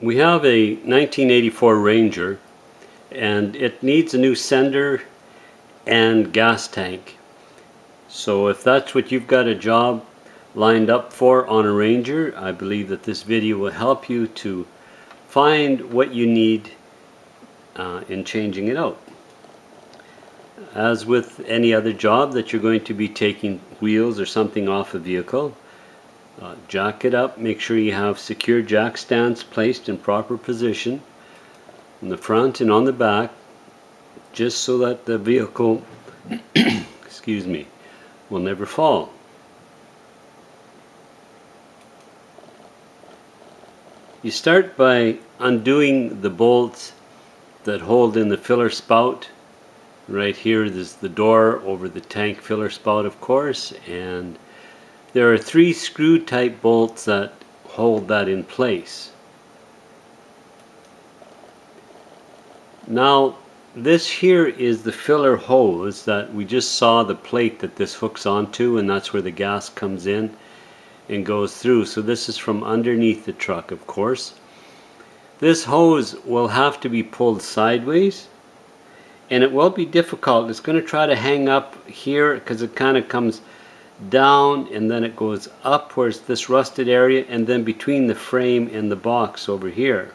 We have a 1984 Ranger and it needs a new sender and gas tank. So if that's what you've got a job lined up for on a Ranger, I believe that this video will help you to find what you need in changing it out. As with any other job that you're going to be taking wheels or something off a vehicle, jack it up, make sure you have secure jack stands placed in proper position in the front and on the back, just so that the vehicle excuse me, will never fall. You start by undoing the bolts that hold in the filler spout. Right here is the door over the tank filler spout, of course, and there are 3 screw type bolts that hold that in place. Now this here is the filler hose that we just saw, the plate that this hooks onto, and that's where the gas comes in and goes through. So this is from underneath the truck, of course. This hose will have to be pulled sideways, and it will be difficult. It's going to try to hang up here because it kind of comes down and then it goes up towards this rusted area and then between the frame and the box over here.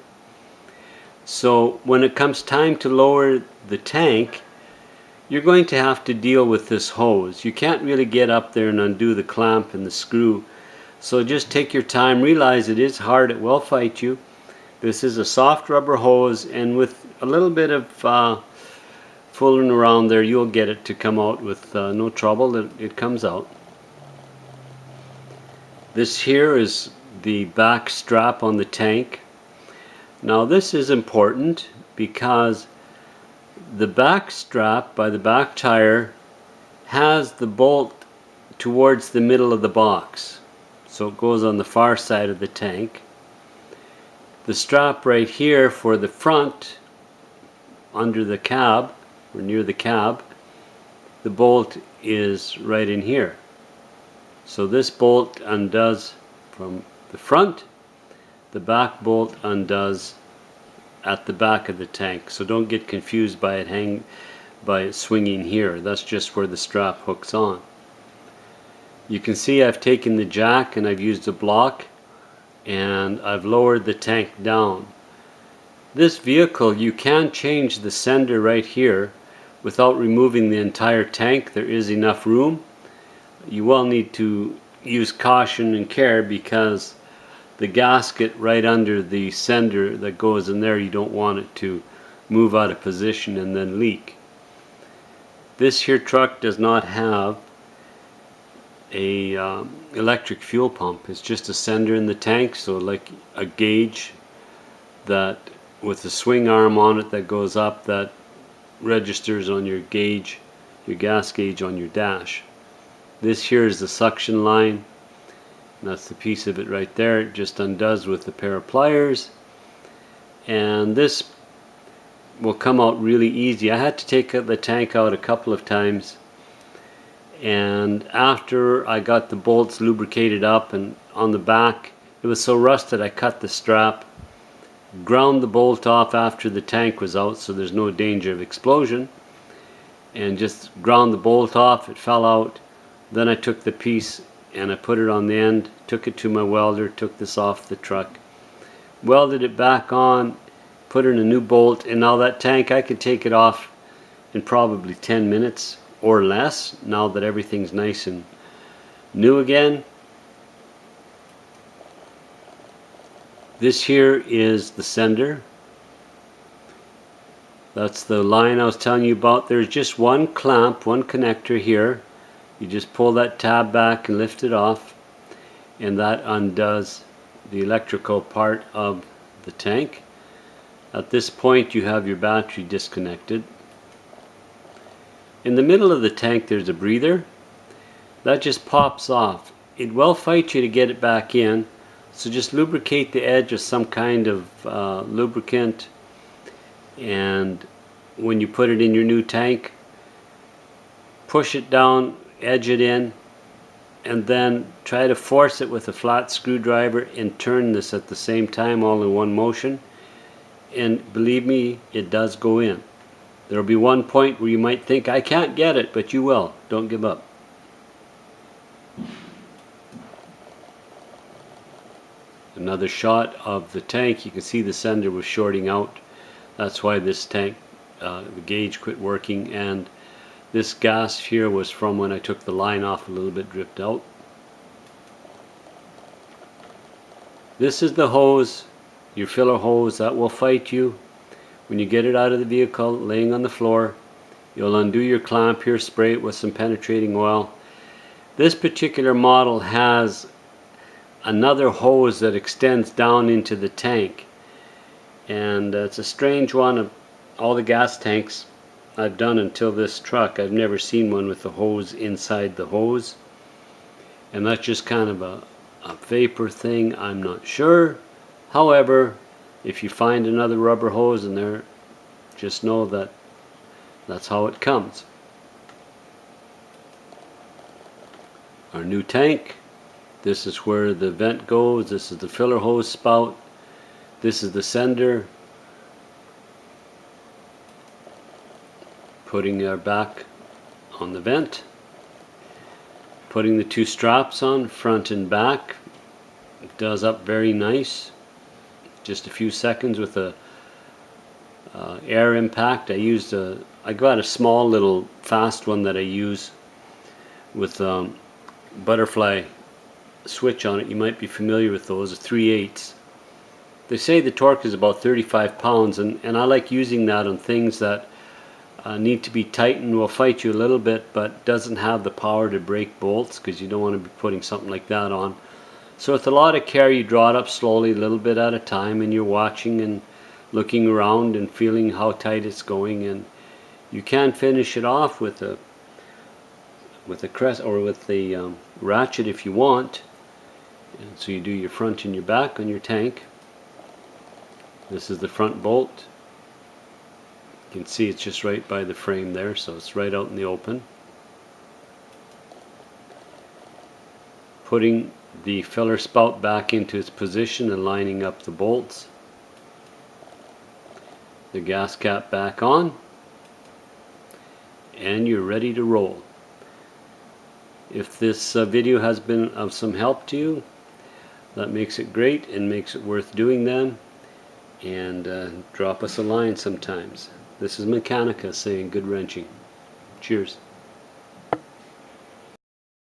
So when it comes time to lower the tank, you're going to have to deal with this hose. You can't really get up there and undo the clamp and the screw. So just take your time, realize it is hard, it will fight you. This is a soft rubber hose, and with a little bit of fooling around there, you'll get it to come out with no trouble. It comes out. This here is the back strap on the tank. Now this is important because the back strap by the back tire has the bolt towards the middle of the box. So it goes on the far side of the tank. The strap right here for the front, under the cab, or near the cab, the bolt is right in here. So this bolt undoes from the front, the back bolt undoes at the back of the tank. So don't get confused by it swinging here. That's just where the strap hooks on. You can see I've taken the jack and I've used a block and I've lowered the tank down. This vehicle, you can change the sender right here without removing the entire tank. There is enough room. You will need to use caution and care because the gasket right under the sender that goes in there, you don't want it to move out of position and then leak. This here truck does not have a electric fuel pump. It's just a sender in the tank, so like a gauge that with a swing arm on it that goes up, that registers on your gauge, your gas gauge on your dash. This here is the suction line. That's the piece of it right there. It just undoes with a pair of pliers, and this will come out really easy. I had to take the tank out a couple of times, and after I got the bolts lubricated up and on the back, it was so rusted I cut the strap, ground the bolt off after the tank was out so there's no danger of explosion, and just ground the bolt off. It fell out. Then I took the piece and I put it on the end, took it to my welder, took this off the truck, welded it back on, put in a new bolt, and now that tank I could take it off in probably 10 minutes or less now that everything's nice and new again. This here is the sender. That's the line I was telling you about. There's just one clamp, one connector here. You just pull that tab back and lift it off, and that undoes the electrical part of the tank. At this point you have your battery disconnected. In the middle of the tank there's a breather. That just pops off. It will fight you to get it back in, so just lubricate the edge with some kind of lubricant, and when you put it in your new tank, push it down, edge it in, and then try to force it with a flat screwdriver and turn this at the same time, all in one motion, and believe me, it does go in. There will be one point where you might think, I can't get it, but you will. Don't give up. Another shot of the tank. You can see the sender was shorting out. That's why this tank, the gauge quit working, and this gas here was from when I took the line off a little bit, dripped out. This is the hose, your filler hose, that will fight you. When you get it out of the vehicle, laying on the floor, you'll undo your clamp here, spray it with some penetrating oil. This particular model has another hose that extends down into the tank, and it's a strange one. Of all the gas tanks I've done until this truck, I've never seen one with the hose inside the hose, and that's just kind of a vapor thing, I'm not sure. However, if you find another rubber hose in there, just know that that's how it comes. Our new tank, this is where the vent goes, this is the filler hose spout, this is the sender. Putting our back on the vent, putting the two straps on, front and back. It does up very nice. Just a few seconds with a air impact. I got a small little fast one that I use with butterfly switch on it. You might be familiar with those, a 3/8. They say the torque is about 35 pounds, and I like using that on things that need to be tightened. Will fight you a little bit, but doesn't have the power to break bolts, because you don't want to be putting something like that on. So with a lot of care, you draw it up slowly, a little bit at a time, and you're watching and looking around and feeling how tight it's going, and you can finish it off with a crest or with the ratchet if you want. And so you do your front and your back on your tank. This is the front bolt. You can see it's just right by the frame there, so it's right out in the open. Putting the filler spout back into its position and lining up the bolts. The gas cap back on, and you're ready to roll. If this video has been of some help to you, that makes it great and makes it worth doing then. And drop us a line sometimes. This is Mechanica saying good wrenching. Cheers.